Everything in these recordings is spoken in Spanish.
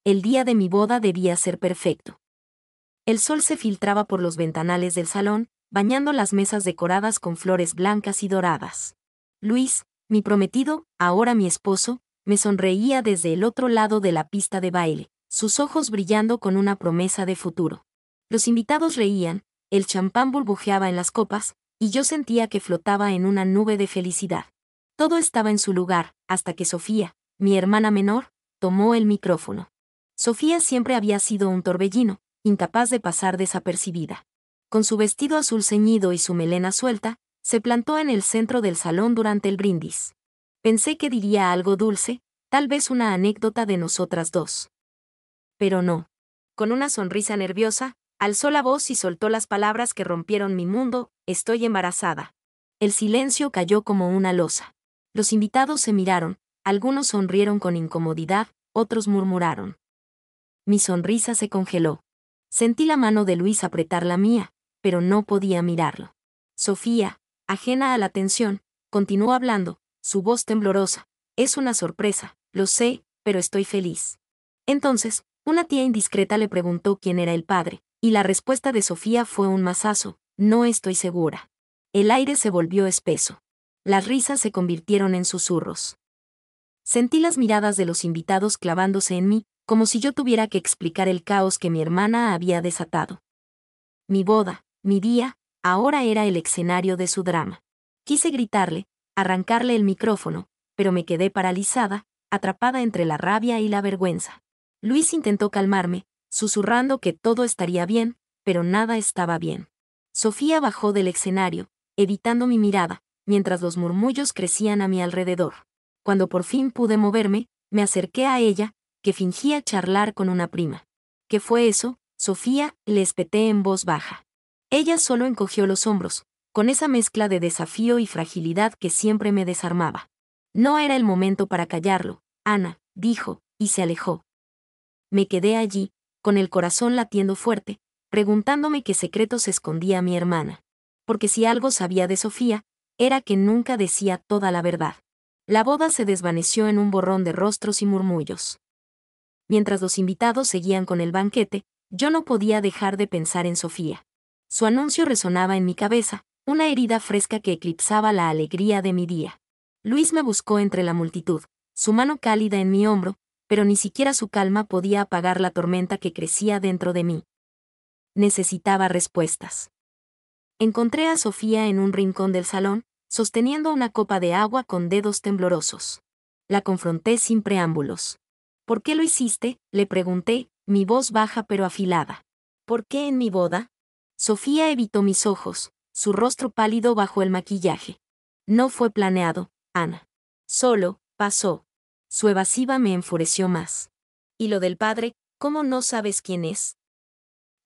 El día de mi boda debía ser perfecto. El sol se filtraba por los ventanales del salón, bañando las mesas decoradas con flores blancas y doradas. Luis, mi prometido, ahora mi esposo, me sonreía desde el otro lado de la pista de baile, sus ojos brillando con una promesa de futuro. Los invitados reían, el champán burbujeaba en las copas, y yo sentía que flotaba en una nube de felicidad. Todo estaba en su lugar, hasta que Sofía, mi hermana menor, tomó el micrófono. Sofía siempre había sido un torbellino, incapaz de pasar desapercibida. Con su vestido azul ceñido y su melena suelta, se plantó en el centro del salón durante el brindis. Pensé que diría algo dulce, tal vez una anécdota de nosotras dos. Pero no. Con una sonrisa nerviosa, alzó la voz y soltó las palabras que rompieron mi mundo: estoy embarazada. El silencio cayó como una losa. Los invitados se miraron, algunos sonrieron con incomodidad, otros murmuraron. Mi sonrisa se congeló. Sentí la mano de Luis apretar la mía, pero no podía mirarlo. Sofía, ajena a la tensión, continuó hablando, su voz temblorosa. Es una sorpresa, lo sé, pero estoy feliz. Entonces, una tía indiscreta le preguntó quién era el padre, y la respuesta de Sofía fue un mazazo: no estoy segura. El aire se volvió espeso. Las risas se convirtieron en susurros. Sentí las miradas de los invitados clavándose en mí, como si yo tuviera que explicar el caos que mi hermana había desatado. Mi boda, mi día, ahora era el escenario de su drama. Quise gritarle, arrancarle el micrófono, pero me quedé paralizada, atrapada entre la rabia y la vergüenza. Luis intentó calmarme, susurrando que todo estaría bien, pero nada estaba bien. Sofía bajó del escenario, evitando mi mirada, mientras los murmullos crecían a mi alrededor. Cuando por fin pude moverme, me acerqué a ella, que fingía charlar con una prima. ¿Qué fue eso, Sofía?, le espeté en voz baja. Ella solo encogió los hombros, con esa mezcla de desafío y fragilidad que siempre me desarmaba. No era el momento para callarlo, Ana, dijo, y se alejó. Me quedé allí, con el corazón latiendo fuerte, preguntándome qué secretos escondía mi hermana. Porque si algo sabía de Sofía, era que nunca decía toda la verdad. La boda se desvaneció en un borrón de rostros y murmullos. Mientras los invitados seguían con el banquete, yo no podía dejar de pensar en Sofía. Su anuncio resonaba en mi cabeza, una herida fresca que eclipsaba la alegría de mi día. Luis me buscó entre la multitud, su mano cálida en mi hombro, pero ni siquiera su calma podía apagar la tormenta que crecía dentro de mí. Necesitaba respuestas. Encontré a Sofía en un rincón del salón, sosteniendo una copa de agua con dedos temblorosos. La confronté sin preámbulos. ¿Por qué lo hiciste?, le pregunté, mi voz baja pero afilada. ¿Por qué en mi boda? Sofía evitó mis ojos, su rostro pálido bajo el maquillaje. No fue planeado, Ana. Solo, pasó. Su evasiva me enfureció más. ¿Y lo del padre, cómo no sabes quién es?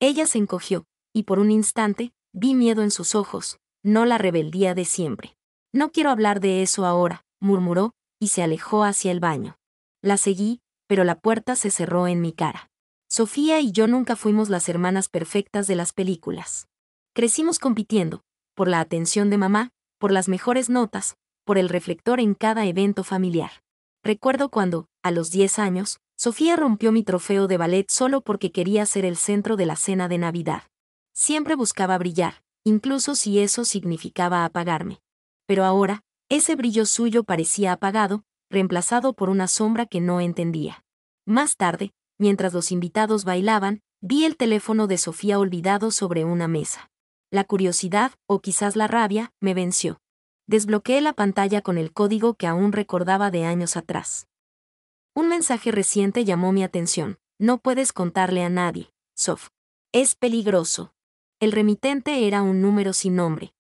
Ella se encogió, y por un instante, vi miedo en sus ojos, no la rebeldía de siempre. No quiero hablar de eso ahora, murmuró, y se alejó hacia el baño. La seguí, pero la puerta se cerró en mi cara. Sofía y yo nunca fuimos las hermanas perfectas de las películas. Crecimos compitiendo, por la atención de mamá, por las mejores notas, por el reflector en cada evento familiar. Recuerdo cuando, a los 10 años, Sofía rompió mi trofeo de ballet solo porque quería ser el centro de la cena de Navidad. Siempre buscaba brillar, incluso si eso significaba apagarme. Pero ahora, ese brillo suyo parecía apagado, reemplazado por una sombra que no entendía. Más tarde, mientras los invitados bailaban, vi el teléfono de Sofía olvidado sobre una mesa. La curiosidad, o quizás la rabia, me venció. Desbloqueé la pantalla con el código que aún recordaba de años atrás. Un mensaje reciente llamó mi atención. No puedes contarle a nadie, Sof. Es peligroso. El remitente era un número sin nombre.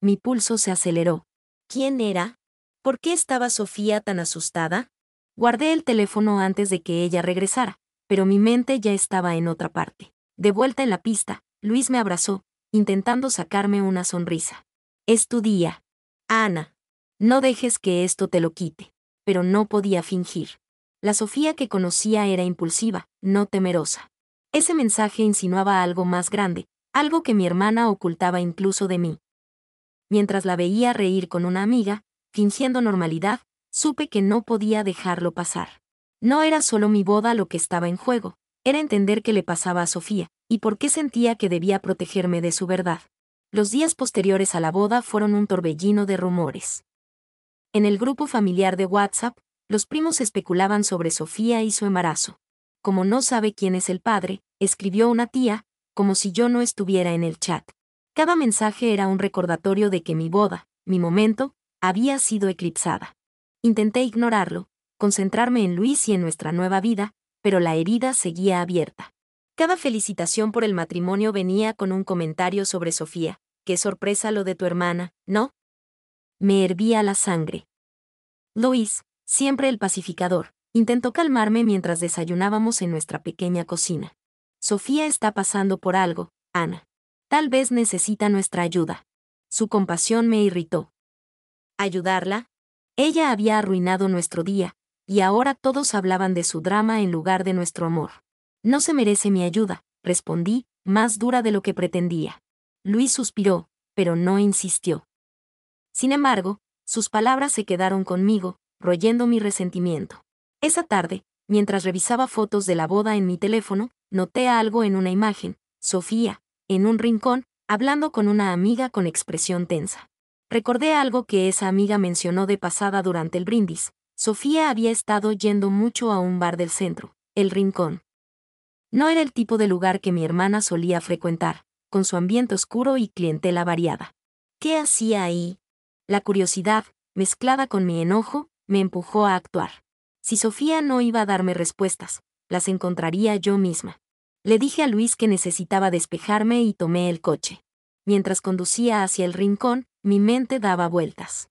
Mi pulso se aceleró. ¿Quién era? ¿Por qué estaba Sofía tan asustada? Guardé el teléfono antes de que ella regresara, pero mi mente ya estaba en otra parte. De vuelta en la pista, Luis me abrazó, intentando sacarme una sonrisa. Es tu día. Ana. No dejes que esto te lo quite. Pero no podía fingir. La Sofía que conocía era impulsiva, no temerosa. Ese mensaje insinuaba algo más grande, algo que mi hermana ocultaba incluso de mí. Mientras la veía reír con una amiga, fingiendo normalidad, supe que no podía dejarlo pasar. No era solo mi boda lo que estaba en juego, era entender qué le pasaba a Sofía, y por qué sentía que debía protegerme de su verdad. Los días posteriores a la boda fueron un torbellino de rumores. En el grupo familiar de WhatsApp, los primos especulaban sobre Sofía y su embarazo. Como no sabe quién es el padre, escribió una tía, como si yo no estuviera en el chat. Cada mensaje era un recordatorio de que mi boda, mi momento, había sido eclipsada. Intenté ignorarlo, concentrarme en Luis y en nuestra nueva vida, pero la herida seguía abierta. Cada felicitación por el matrimonio venía con un comentario sobre Sofía. Qué sorpresa lo de tu hermana, ¿no? Me hervía la sangre. Luis, siempre el pacificador, intentó calmarme mientras desayunábamos en nuestra pequeña cocina. Sofía está pasando por algo, Ana. Tal vez necesita nuestra ayuda. Su compasión me irritó. ¿Ayudarla? Ella había arruinado nuestro día, y ahora todos hablaban de su drama en lugar de nuestro amor. No se merece mi ayuda, respondí, más dura de lo que pretendía. Luis suspiró, pero no insistió. Sin embargo, sus palabras se quedaron conmigo, royendo mi resentimiento. Esa tarde, mientras revisaba fotos de la boda en mi teléfono, noté algo en una imagen, Sofía, en un rincón, hablando con una amiga con expresión tensa. Recordé algo que esa amiga mencionó de pasada durante el brindis. Sofía había estado yendo mucho a un bar del centro, El Rincón. No era el tipo de lugar que mi hermana solía frecuentar, con su ambiente oscuro y clientela variada. ¿Qué hacía ahí? La curiosidad, mezclada con mi enojo, me empujó a actuar. Si Sofía no iba a darme respuestas, las encontraría yo misma. Le dije a Luis que necesitaba despejarme y tomé el coche. Mientras conducía hacia el rincón, mi mente daba vueltas.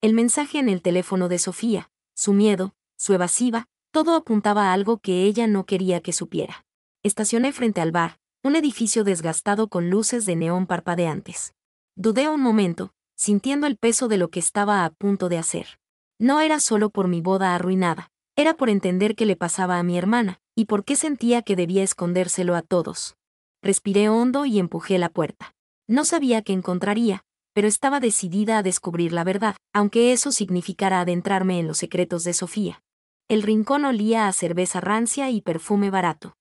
El mensaje en el teléfono de Sofía, su miedo, su evasiva, todo apuntaba a algo que ella no quería que supiera. Estacioné frente al bar, un edificio desgastado con luces de neón parpadeantes. Dudé un momento, sintiendo el peso de lo que estaba a punto de hacer. No era solo por mi boda arruinada, era por entender qué le pasaba a mi hermana, y por qué sentía que debía escondérselo a todos. Respiré hondo y empujé la puerta. No sabía qué encontraría, pero estaba decidida a descubrir la verdad, aunque eso significara adentrarme en los secretos de Sofía. El rincón olía a cerveza rancia y perfume barato.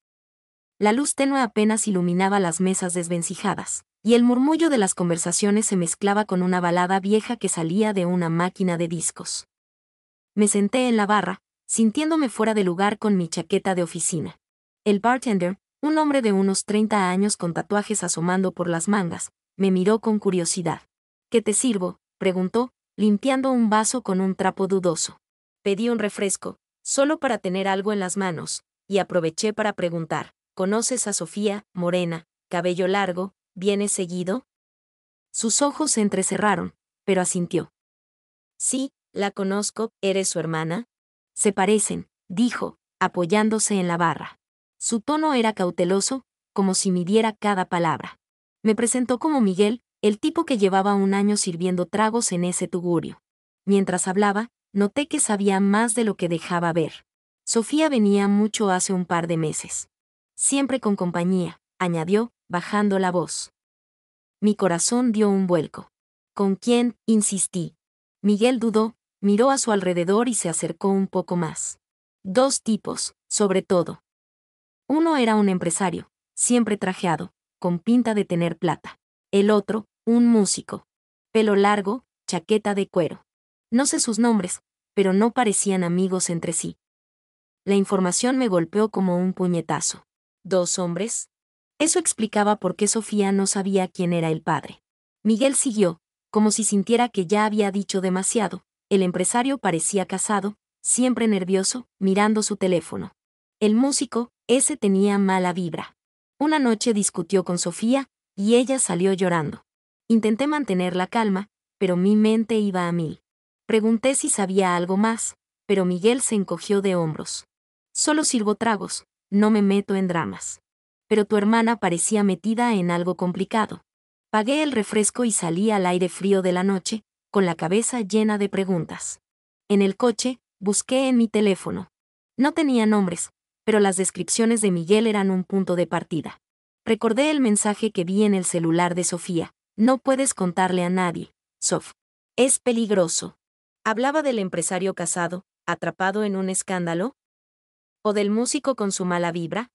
La luz tenue apenas iluminaba las mesas desvencijadas, y el murmullo de las conversaciones se mezclaba con una balada vieja que salía de una máquina de discos. Me senté en la barra, sintiéndome fuera de lugar con mi chaqueta de oficina. El bartender, un hombre de unos 30 años con tatuajes asomando por las mangas, me miró con curiosidad. ¿Qué te sirvo?, preguntó, limpiando un vaso con un trapo dudoso. Pedí un refresco, solo para tener algo en las manos, y aproveché para preguntar, ¿conoces a Sofía, morena, cabello largo, viene seguido? Sus ojos se entrecerraron, pero asintió. Sí, la conozco, ¿eres su hermana? Se parecen, dijo, apoyándose en la barra. Su tono era cauteloso, como si midiera cada palabra. Me presentó como Miguel, el tipo que llevaba un año sirviendo tragos en ese tugurio. Mientras hablaba, noté que sabía más de lo que dejaba ver. Sofía venía mucho hace un par de meses. Siempre con compañía, añadió, bajando la voz. Mi corazón dio un vuelco. ¿Con quién?, insistí. Miguel dudó, miró a su alrededor y se acercó un poco más. Dos tipos, sobre todo. Uno era un empresario, siempre trajeado, con pinta de tener plata. El otro, un músico. Pelo largo, chaqueta de cuero. No sé sus nombres, pero no parecían amigos entre sí. La información me golpeó como un puñetazo. ¿Dos hombres? Eso explicaba por qué Sofía no sabía quién era el padre. Miguel siguió, como si sintiera que ya había dicho demasiado. El empresario parecía casado, siempre nervioso, mirando su teléfono. El músico, ese tenía mala vibra. Una noche discutió con Sofía, y ella salió llorando. Intenté mantener la calma, pero mi mente iba a mil. Pregunté si sabía algo más, pero Miguel se encogió de hombros. Solo sirvo tragos, no me meto en dramas. Pero tu hermana parecía metida en algo complicado. Pagué el refresco y salí al aire frío de la noche, con la cabeza llena de preguntas. En el coche, busqué en mi teléfono. No tenía nombres, pero las descripciones de Miguel eran un punto de partida. Recordé el mensaje que vi en el celular de Sofía. No puedes contarle a nadie, Sof. Es peligroso. ¿Hablaba del empresario casado, atrapado en un escándalo? ¿O del músico con su mala vibra?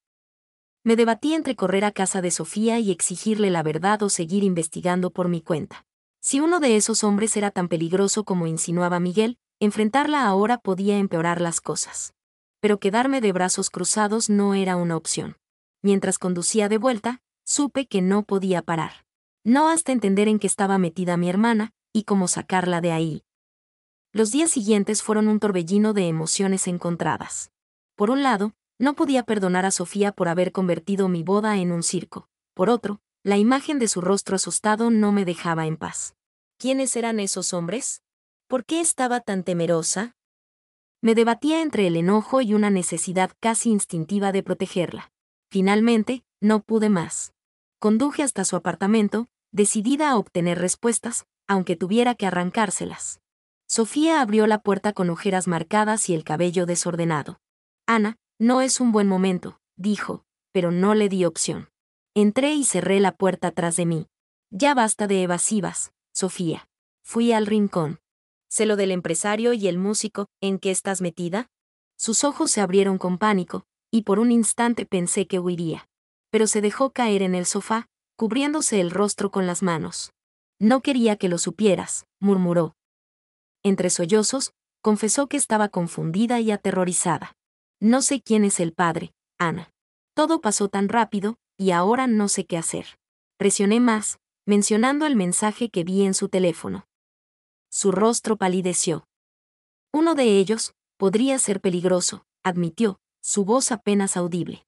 Me debatí entre correr a casa de Sofía y exigirle la verdad o seguir investigando por mi cuenta. Si uno de esos hombres era tan peligroso como insinuaba Miguel, enfrentarla ahora podía empeorar las cosas. Pero quedarme de brazos cruzados no era una opción. Mientras conducía de vuelta, supe que no podía parar. No hasta entender en qué estaba metida mi hermana, y cómo sacarla de ahí. Los días siguientes fueron un torbellino de emociones encontradas. Por un lado, no podía perdonar a Sofía por haber convertido mi boda en un circo. Por otro, la imagen de su rostro asustado no me dejaba en paz. ¿Quiénes eran esos hombres? ¿Por qué estaba tan temerosa? Me debatía entre el enojo y una necesidad casi instintiva de protegerla. Finalmente, no pude más. Conduje hasta su apartamento, decidida a obtener respuestas, aunque tuviera que arrancárselas. Sofía abrió la puerta con ojeras marcadas y el cabello desordenado. Ana, no es un buen momento, dijo, pero no le di opción. Entré y cerré la puerta tras de mí. Ya basta de evasivas, Sofía. Fui al rincón. Sé lo del empresario y el músico, ¿en qué estás metida? Sus ojos se abrieron con pánico, y por un instante pensé que huiría. Pero se dejó caer en el sofá, cubriéndose el rostro con las manos. No quería que lo supieras, murmuró. Entre sollozos, confesó que estaba confundida y aterrorizada. No sé quién es el padre, Ana. Todo pasó tan rápido, y ahora no sé qué hacer. Presioné más, mencionando el mensaje que vi en su teléfono. Su rostro palideció. Uno de ellos podría ser peligroso, admitió, su voz apenas audible.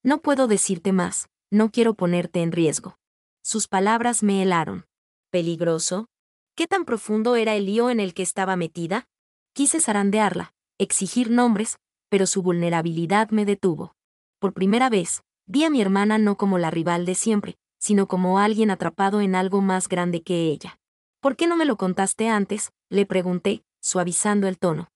No puedo decirte más, no quiero ponerte en riesgo. Sus palabras me helaron. ¿Peligroso? ¿Qué tan profundo era el lío en el que estaba metida? Quise zarandearla, exigir nombres, pero su vulnerabilidad me detuvo. Por primera vez, vi a mi hermana no como la rival de siempre, sino como alguien atrapado en algo más grande que ella. ¿Por qué no me lo contaste antes?, le pregunté, suavizando el tono.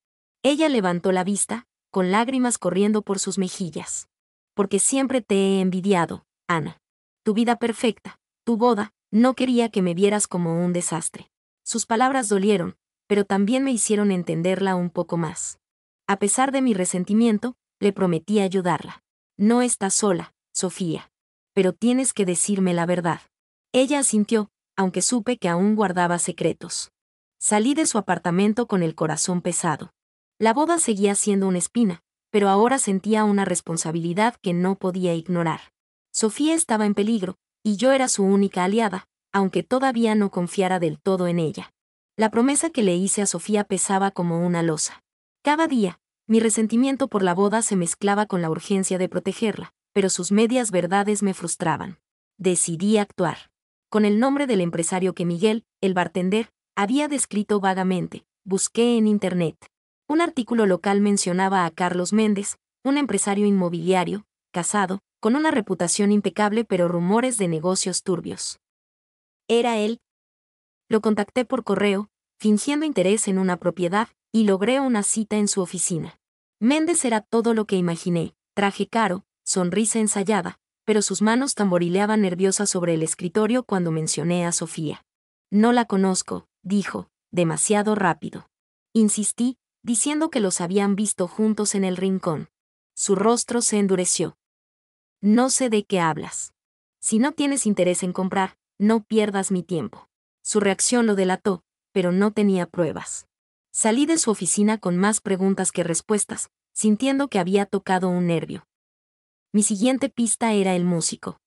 Ella levantó la vista, con lágrimas corriendo por sus mejillas. Porque siempre te he envidiado, Ana. Tu vida perfecta, tu boda, no quería que me vieras como un desastre. Sus palabras dolieron, pero también me hicieron entenderla un poco más. A pesar de mi resentimiento, le prometí ayudarla. No estás sola, Sofía. Pero tienes que decirme la verdad. Ella asintió, aunque supe que aún guardaba secretos. Salí de su apartamento con el corazón pesado. La boda seguía siendo una espina, pero ahora sentía una responsabilidad que no podía ignorar. Sofía estaba en peligro, y yo era su única aliada, aunque todavía no confiara del todo en ella. La promesa que le hice a Sofía pesaba como una losa. Cada día, mi resentimiento por la boda se mezclaba con la urgencia de protegerla, pero sus medias verdades me frustraban. Decidí actuar. Con el nombre del empresario que Miguel, el bartender, había descrito vagamente, busqué en Internet. Un artículo local mencionaba a Carlos Méndez, un empresario inmobiliario, casado, con una reputación impecable pero rumores de negocios turbios. ¿Era él? Lo contacté por correo, fingiendo interés en una propiedad, y logré una cita en su oficina. Méndez era todo lo que imaginé, traje caro, sonrisa ensayada, pero sus manos tamborileaban nerviosas sobre el escritorio cuando mencioné a Sofía. No la conozco, dijo, demasiado rápido. Insistí, diciendo que los habían visto juntos en el rincón. Su rostro se endureció. No sé de qué hablas. Si no tienes interés en comprar, no pierdas mi tiempo. Su reacción lo delató, pero no tenía pruebas. Salí de su oficina con más preguntas que respuestas, sintiendo que había tocado un nervio. Mi siguiente pista era el músico.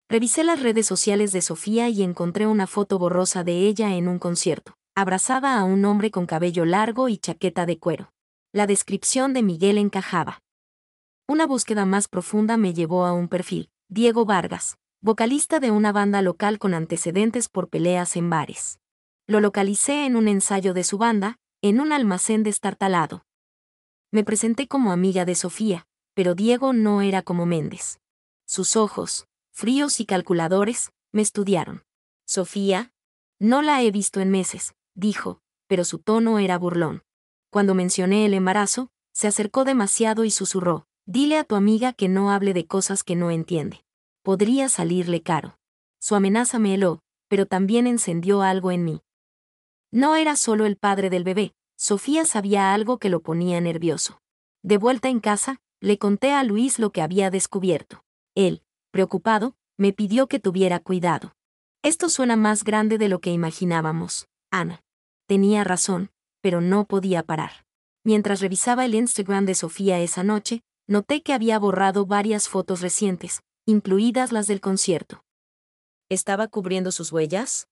Revisé las redes sociales de Sofía y encontré una foto borrosa de ella en un concierto, abrazada a un hombre con cabello largo y chaqueta de cuero. La descripción de Miguel encajaba. Una búsqueda más profunda me llevó a un perfil, Diego Vargas, vocalista de una banda local con antecedentes por peleas en bares. Lo localicé en un ensayo de su banda, en un almacén destartalado. Me presenté como amiga de Sofía, pero Diego no era como Méndez. Sus ojos, fríos y calculadores, me estudiaron. Sofía, no la he visto en meses, dijo, pero su tono era burlón. Cuando mencioné el embarazo, se acercó demasiado y susurró, dile a tu amiga que no hable de cosas que no entiende. Podría salirle caro. Su amenaza me heló, pero también encendió algo en mí. No era solo el padre del bebé, Sofía sabía algo que lo ponía nervioso. De vuelta en casa, le conté a Luis lo que había descubierto. Él, preocupado, me pidió que tuviera cuidado. Esto suena más grande de lo que imaginábamos, Ana. Tenía razón, pero no podía parar. Mientras revisaba el Instagram de Sofía esa noche, noté que había borrado varias fotos recientes, incluidas las del concierto. ¿Estaba cubriendo sus huellas?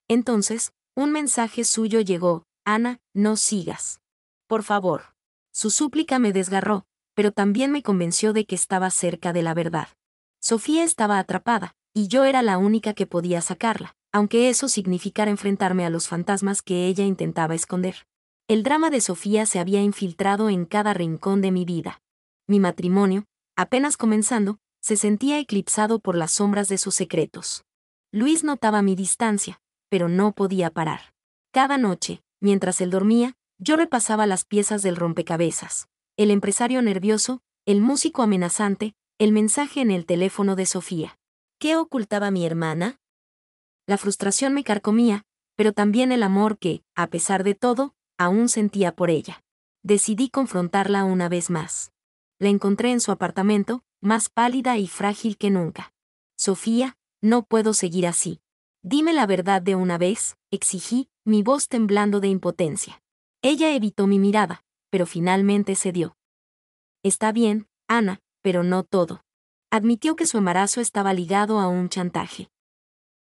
Entonces, un mensaje suyo llegó: Ana, no sigas. Por favor. Su súplica me desgarró, pero también me convenció de que estaba cerca de la verdad. Sofía estaba atrapada, y yo era la única que podía sacarla, aunque eso significara enfrentarme a los fantasmas que ella intentaba esconder. El drama de Sofía se había infiltrado en cada rincón de mi vida. Mi matrimonio, apenas comenzando, se sentía eclipsado por las sombras de sus secretos. Luis notaba mi distancia, pero no podía parar. Cada noche, mientras él dormía, yo repasaba las piezas del rompecabezas: el empresario nervioso, el músico amenazante, el mensaje en el teléfono de Sofía. ¿Qué ocultaba mi hermana? La frustración me carcomía, pero también el amor que, a pesar de todo, aún sentía por ella. Decidí confrontarla una vez más. La encontré en su apartamento, más pálida y frágil que nunca. Sofía, no puedo seguir así. Dime la verdad de una vez, exigí, mi voz temblando de impotencia. Ella evitó mi mirada, pero finalmente cedió. Está bien, Ana, pero no todo. Admitió que su embarazo estaba ligado a un chantaje.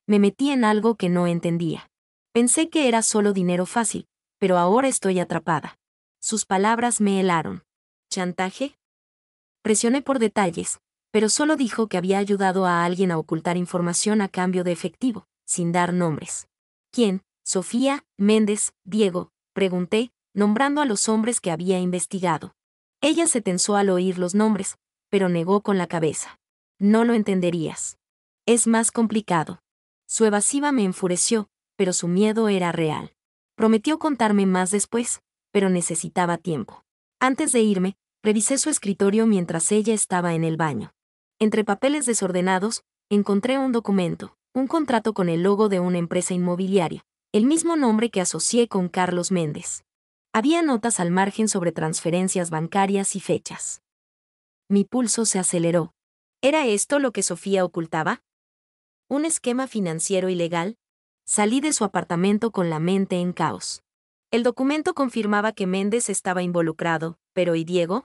Me metí en algo que no entendía. Pensé que era solo dinero fácil, pero ahora estoy atrapada. Sus palabras me helaron. ¿Chantaje? Presioné por detalles, pero solo dijo que había ayudado a alguien a ocultar información a cambio de efectivo, sin dar nombres. ¿Quién? Sofía, Méndez, Diego, pregunté, nombrando a los hombres que había investigado. Ella se tensó al oír los nombres, pero negó con la cabeza. No lo entenderías. Es más complicado. Su evasiva me enfureció, pero su miedo era real. Prometió contarme más después, pero necesitaba tiempo. Antes de irme, revisé su escritorio mientras ella estaba en el baño. Entre papeles desordenados, encontré un documento, un contrato con el logo de una empresa inmobiliaria, el mismo nombre que asocié con Carlos Méndez. Había notas al margen sobre transferencias bancarias y fechas. Mi pulso se aceleró. ¿Era esto lo que Sofía ocultaba? ¿Un esquema financiero ilegal? Salí de su apartamento con la mente en caos. El documento confirmaba que Méndez estaba involucrado, pero ¿y Diego?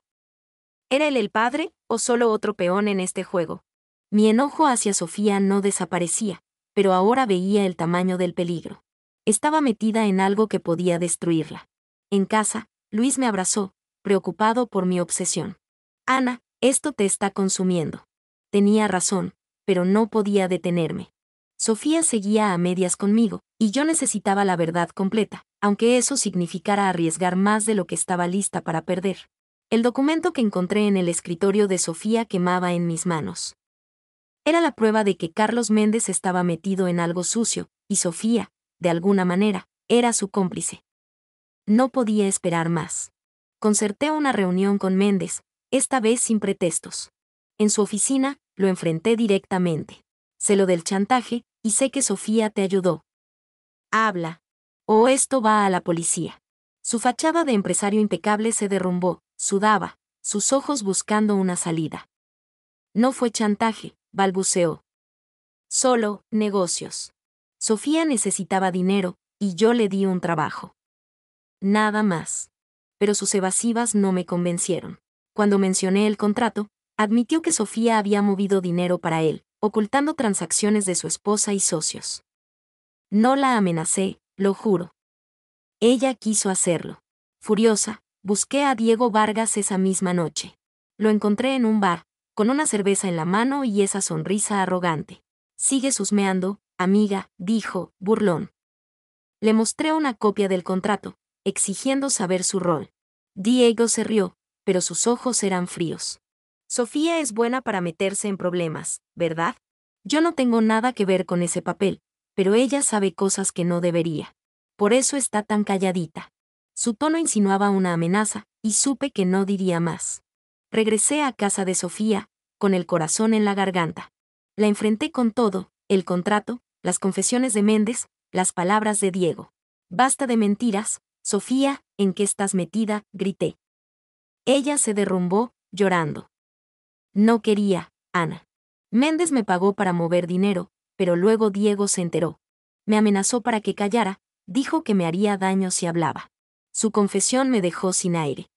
¿Era él el padre, o solo otro peón en este juego? Mi enojo hacia Sofía no desaparecía, pero ahora veía el tamaño del peligro. Estaba metida en algo que podía destruirla. En casa, Luis me abrazó, preocupado por mi obsesión. Ana, esto te está consumiendo. Tenía razón, pero no podía detenerme. Sofía seguía a medias conmigo, y yo necesitaba la verdad completa, aunque eso significara arriesgar más de lo que estaba lista para perder. El documento que encontré en el escritorio de Sofía quemaba en mis manos. Era la prueba de que Carlos Méndez estaba metido en algo sucio, y Sofía, de alguna manera, era su cómplice. No podía esperar más. Concerté una reunión con Méndez, esta vez sin pretextos. En su oficina, lo enfrenté directamente. Sé lo del chantaje, y sé que Sofía te ayudó. Habla. O esto va a la policía. Su fachada de empresario impecable se derrumbó, sudaba, sus ojos buscando una salida. No fue chantaje, balbuceó. Solo, negocios. Sofía necesitaba dinero, y yo le di un trabajo. Nada más. Pero sus evasivas no me convencieron. Cuando mencioné el contrato, admitió que Sofía había movido dinero para él, ocultando transacciones de su esposa y socios. No la amenacé, lo juro. Ella quiso hacerlo. Furiosa, busqué a Diego Vargas esa misma noche. Lo encontré en un bar, con una cerveza en la mano y esa sonrisa arrogante. Sigue husmeando, amiga, dijo, burlón. Le mostré una copia del contrato, exigiendo saber su rol. Diego se rió, pero sus ojos eran fríos. Sofía es buena para meterse en problemas, ¿verdad? Yo no tengo nada que ver con ese papel, pero ella sabe cosas que no debería. Por eso está tan calladita. Su tono insinuaba una amenaza, y supe que no diría más. Regresé a casa de Sofía, con el corazón en la garganta. La enfrenté con todo, el contrato, las confesiones de Méndez, las palabras de Diego. Basta de mentiras, Sofía, ¿en qué estás metida?, grité. Ella se derrumbó, llorando. No quería, Ana. Méndez me pagó para mover dinero, pero luego Diego se enteró. Me amenazó para que callara, dijo que me haría daño si hablaba. Su confesión me dejó sin aire.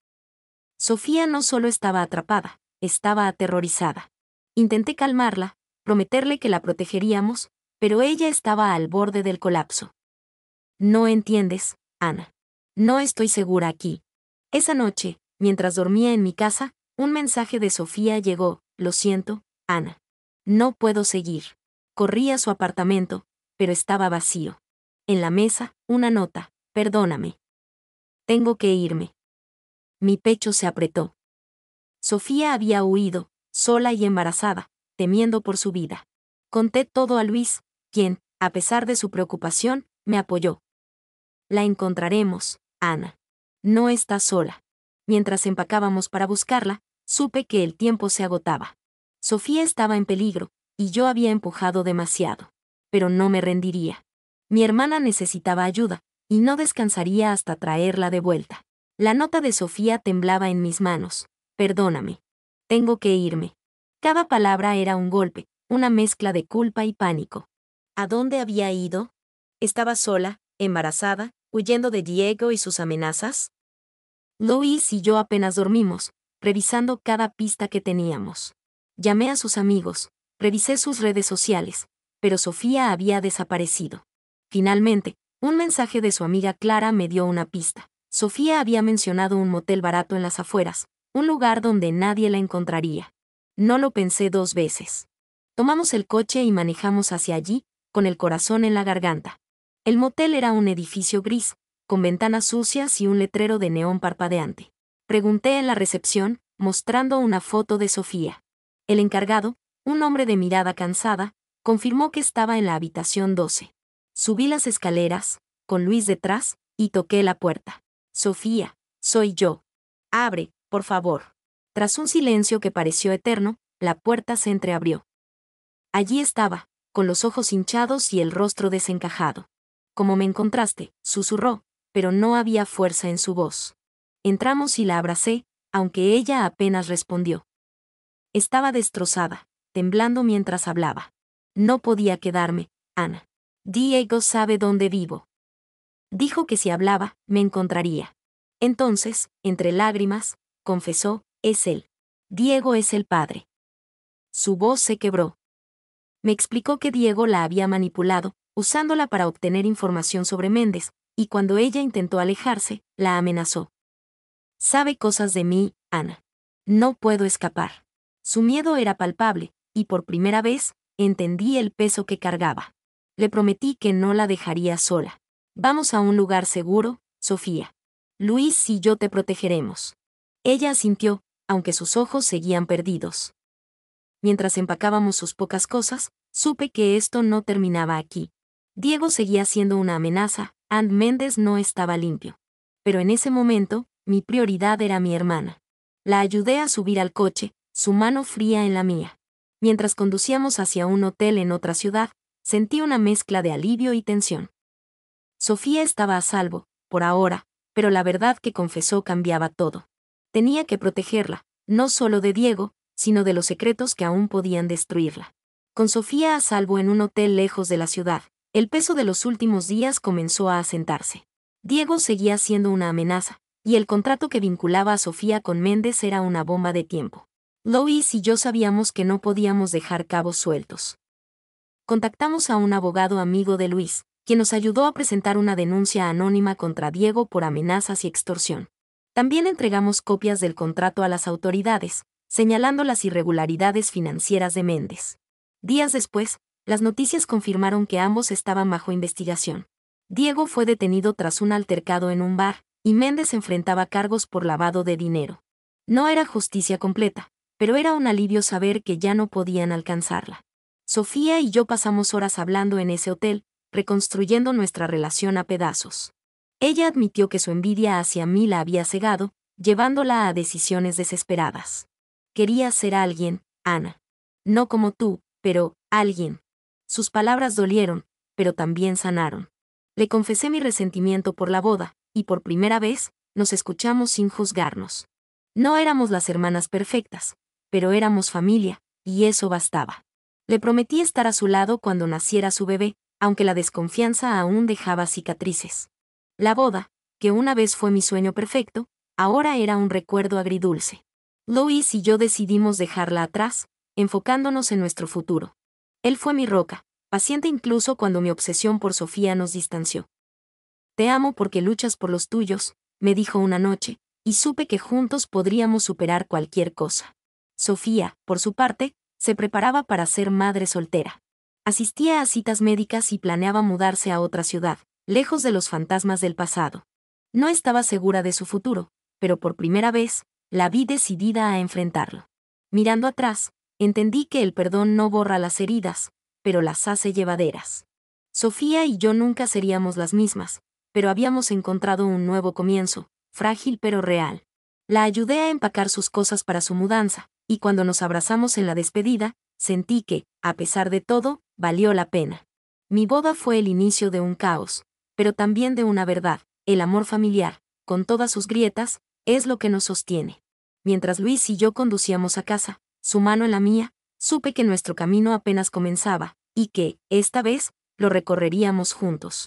Sofía no solo estaba atrapada, estaba aterrorizada. Intenté calmarla, prometerle que la protegeríamos, pero ella estaba al borde del colapso. No entiendes, Ana. No estoy segura aquí. Esa noche, mientras dormía en mi casa, un mensaje de Sofía llegó. Lo siento, Ana. No puedo seguir. Corrí a su apartamento, pero estaba vacío. En la mesa, una nota. Perdóname. Tengo que irme. Mi pecho se apretó. Sofía había huido, sola y embarazada, temiendo por su vida. Conté todo a Luis, quien, a pesar de su preocupación, me apoyó. La encontraremos, Ana. No está sola. Mientras empacábamos para buscarla, supe que el tiempo se agotaba. Sofía estaba en peligro, y yo había empujado demasiado. Pero no me rendiría. Mi hermana necesitaba ayuda, y no descansaría hasta traerla de vuelta. La nota de Sofía temblaba en mis manos. Perdóname. Tengo que irme. Cada palabra era un golpe, una mezcla de culpa y pánico. ¿A dónde había ido? ¿Estaba sola, embarazada, huyendo de Diego y sus amenazas? Luis y yo apenas dormimos, revisando cada pista que teníamos. Llamé a sus amigos, revisé sus redes sociales, pero Sofía había desaparecido. Finalmente, un mensaje de su amiga Clara me dio una pista. Sofía había mencionado un motel barato en las afueras, un lugar donde nadie la encontraría. No lo pensé 2 veces. Tomamos el coche y manejamos hacia allí, con el corazón en la garganta. El motel era un edificio gris, con ventanas sucias y un letrero de neón parpadeante. Pregunté en la recepción, mostrando una foto de Sofía. El encargado, un hombre de mirada cansada, confirmó que estaba en la habitación 12. Subí las escaleras, con Luis detrás, y toqué la puerta. Sofía, soy yo. Abre, por favor. Tras un silencio que pareció eterno, la puerta se entreabrió. Allí estaba, con los ojos hinchados y el rostro desencajado. ¿Cómo me encontraste?, susurró, pero no había fuerza en su voz. Entramos y la abracé, aunque ella apenas respondió. Estaba destrozada, temblando mientras hablaba. No podía quedarme, Ana. Diego sabe dónde vivo. Dijo que si hablaba, me encontraría. Entonces, entre lágrimas, confesó, es él. Diego es el padre. Su voz se quebró. Me explicó que Diego la había manipulado, usándola para obtener información sobre Méndez, y cuando ella intentó alejarse, la amenazó. Sabe cosas de mí, Ana. No puedo escapar. Su miedo era palpable, y por primera vez, entendí el peso que cargaba. Le prometí que no la dejaría sola. Vamos a un lugar seguro, Sofía. Luis y yo te protegeremos. Ella asintió, aunque sus ojos seguían perdidos. Mientras empacábamos sus pocas cosas, supe que esto no terminaba aquí. Diego seguía siendo una amenaza, and Méndez no estaba limpio. Pero en ese momento, mi prioridad era mi hermana. La ayudé a subir al coche, su mano fría en la mía. Mientras conducíamos hacia un hotel en otra ciudad, sentí una mezcla de alivio y tensión. Sofía estaba a salvo, por ahora, pero la verdad que confesó cambiaba todo. Tenía que protegerla, no solo de Diego, sino de los secretos que aún podían destruirla. Con Sofía a salvo en un hotel lejos de la ciudad, el peso de los últimos días comenzó a asentarse. Diego seguía siendo una amenaza, y el contrato que vinculaba a Sofía con Méndez era una bomba de tiempo. Lois y yo sabíamos que no podíamos dejar cabos sueltos. Contactamos a un abogado amigo de Luis, quien nos ayudó a presentar una denuncia anónima contra Diego por amenazas y extorsión. También entregamos copias del contrato a las autoridades, señalando las irregularidades financieras de Méndez. Días después, las noticias confirmaron que ambos estaban bajo investigación. Diego fue detenido tras un altercado en un bar, y Méndez enfrentaba cargos por lavado de dinero. No era justicia completa, pero era un alivio saber que ya no podían alcanzarla. Sofía y yo pasamos horas hablando en ese hotel, reconstruyendo nuestra relación a pedazos. Ella admitió que su envidia hacia mí la había cegado, llevándola a decisiones desesperadas. Quería ser alguien, Ana. No como tú, pero alguien. Sus palabras dolieron, pero también sanaron. Le confesé mi resentimiento por la boda, y por primera vez, nos escuchamos sin juzgarnos. No éramos las hermanas perfectas, pero éramos familia, y eso bastaba. Le prometí estar a su lado cuando naciera su bebé, aunque la desconfianza aún dejaba cicatrices. La boda, que una vez fue mi sueño perfecto, ahora era un recuerdo agridulce. Louis y yo decidimos dejarla atrás, enfocándonos en nuestro futuro. Él fue mi roca, paciente incluso cuando mi obsesión por Sofía nos distanció. Te amo porque luchas por los tuyos, me dijo una noche, y supe que juntos podríamos superar cualquier cosa. Sofía, por su parte, se preparaba para ser madre soltera. Asistía a citas médicas y planeaba mudarse a otra ciudad, lejos de los fantasmas del pasado. No estaba segura de su futuro, pero por primera vez, la vi decidida a enfrentarlo. Mirando atrás, entendí que el perdón no borra las heridas, pero las hace llevaderas. Sofía y yo nunca seríamos las mismas, pero habíamos encontrado un nuevo comienzo, frágil pero real. La ayudé a empacar sus cosas para su mudanza, y cuando nos abrazamos en la despedida, sentí que, a pesar de todo, valió la pena. Mi boda fue el inicio de un caos, pero también de una verdad: el amor familiar, con todas sus grietas, es lo que nos sostiene. Mientras Luis y yo conducíamos a casa, su mano en la mía, supe que nuestro camino apenas comenzaba, y que, esta vez, lo recorreríamos juntos.